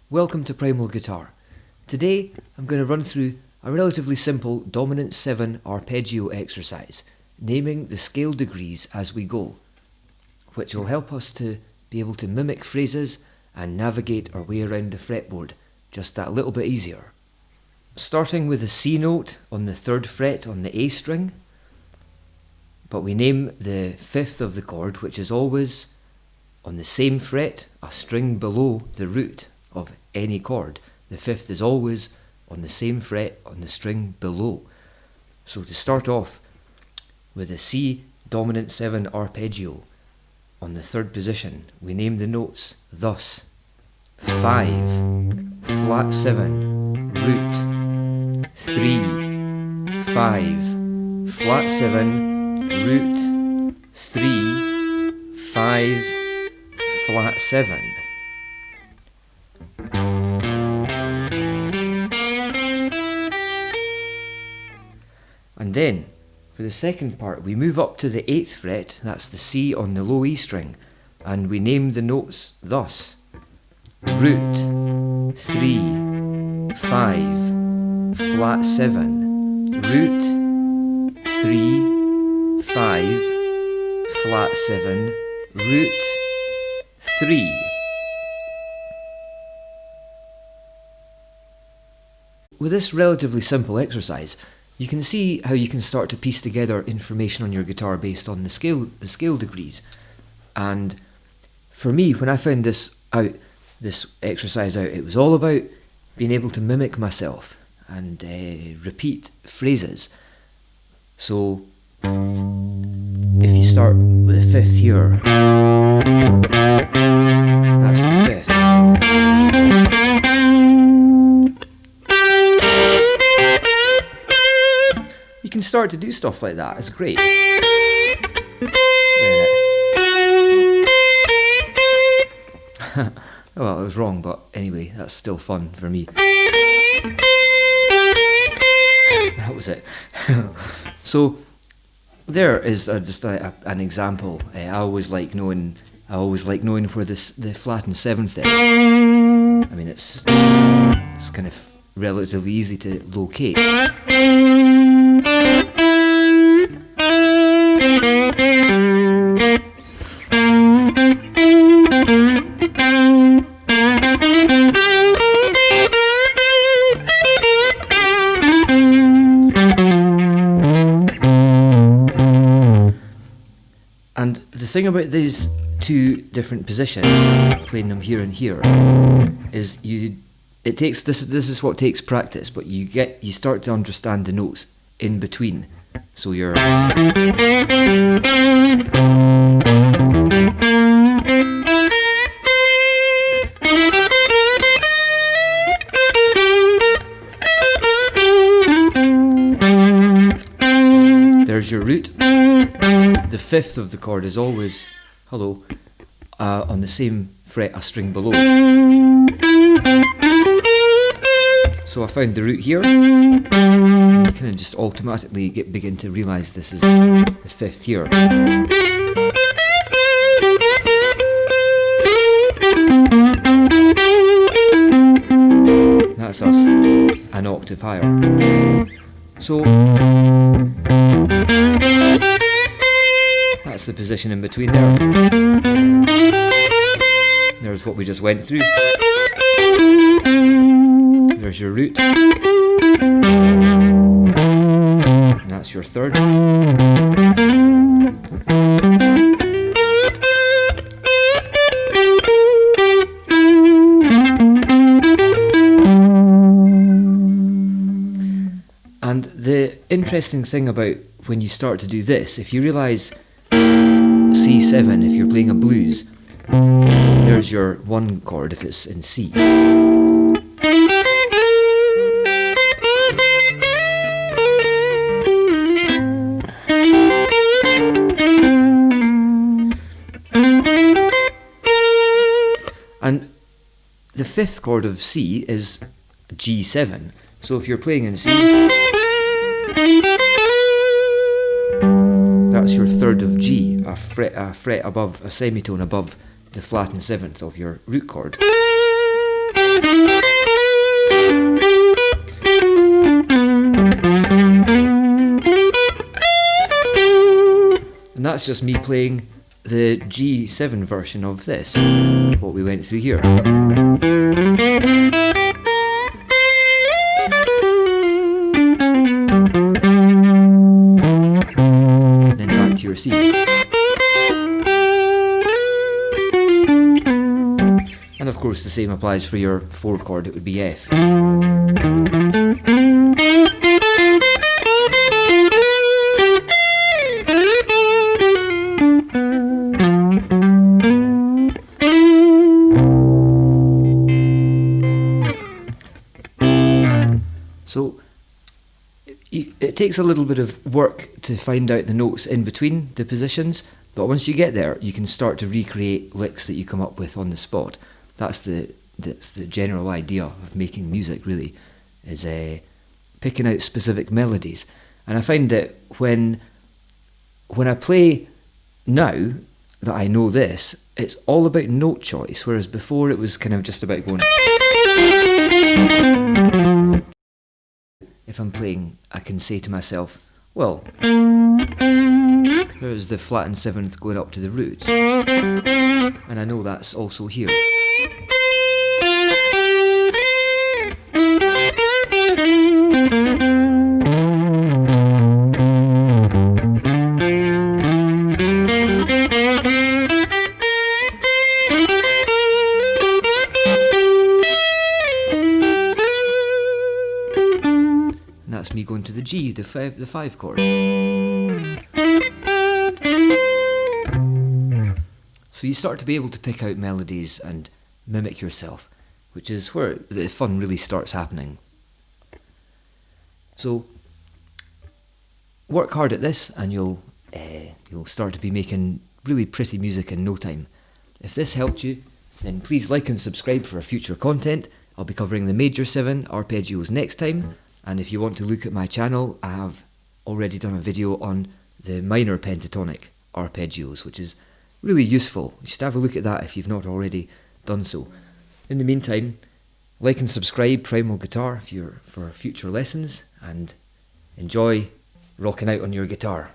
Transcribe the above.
Welcome to Primal Guitar. Today I'm going to run through a relatively simple dominant 7 arpeggio exercise, naming the scale degrees as we go, which will help us to be able to mimic phrases and navigate our way around the fretboard just that little bit easier. Starting with a C note on the 3rd fret on the A string, but we name the 5th of the chord, which is always on the same fret, a string below the root of any chord. The 5th is always on the same fret on the string below. So to start off with a C dominant 7 arpeggio on the 3rd position, we name the notes thus: 5, flat 7, root, 3, 5, flat 7, root, 3, 5, flat 7. And then, for the second part, we move up to the 8th fret, that's the C on the low E string, and we name the notes thus: root, 3, 5, flat 7, root, 3, 5, flat 7, root, 3. With this relatively simple exercise, you can see how you can start to piece together information on your guitar based on the scale degrees. And for me, when I found this exercise out, it was all about being able to mimic myself and repeat phrases. So if you start with the 5th here, that's the 5th. You can start to do stuff like that, it's great. Well, it was wrong, but anyway, that's still fun for me. That was it. So there is just an example. I always like knowing where the flat and 7th is. I mean, it's kind of relatively easy to locate. And the thing about these two different positions, playing them here and here, is this is what takes practice, but you start to understand the notes in between. So you're there's your root. The 5th of the chord is always on the same fret, a string below. So I found the root here. I kind of just automatically begin to realise this is the 5th here. That's us an octave higher. So that's the position in between there. There's what we just went through. There's your root. And that's your 3rd. And the interesting thing about when you start to do this, if you realise C7, if you're playing a blues, there's your 1 chord if it's in C. And the 5th chord of C is G7. So if you're playing in C, that's your 3rd of G, a fret above, a semitone above the flat and 7th of your root chord. And that's just me playing the G7 version of this, what we went through here. And then back to your C. And of course the same applies for your 4 chord, it would be F. So it takes a little bit of work to find out the notes in between the positions, but once you get there you can start to recreate licks that you come up with on the spot. That's the general idea of making music, really, is picking out specific melodies. And I find that when I play now that I know this, it's all about note choice, whereas before it was kind of just about going. If I'm playing, I can say to myself, well, here's the flattened 7th going up to the root, and I know that's also here. And that's me going to the G, the 5 chord. So you start to be able to pick out melodies and mimic yourself, which is where the fun really starts happening. So work hard at this and you'll start to be making really pretty music in no time. If this helped you, then please like and subscribe for future content. I'll be covering the major 7 arpeggios next time. And if you want to look at my channel, I have already done a video on the minor pentatonic arpeggios, which is really useful. You should have a look at that if you've not already done so. In the meantime, like and subscribe Primal Guitar for future lessons, and enjoy rocking out on your guitar.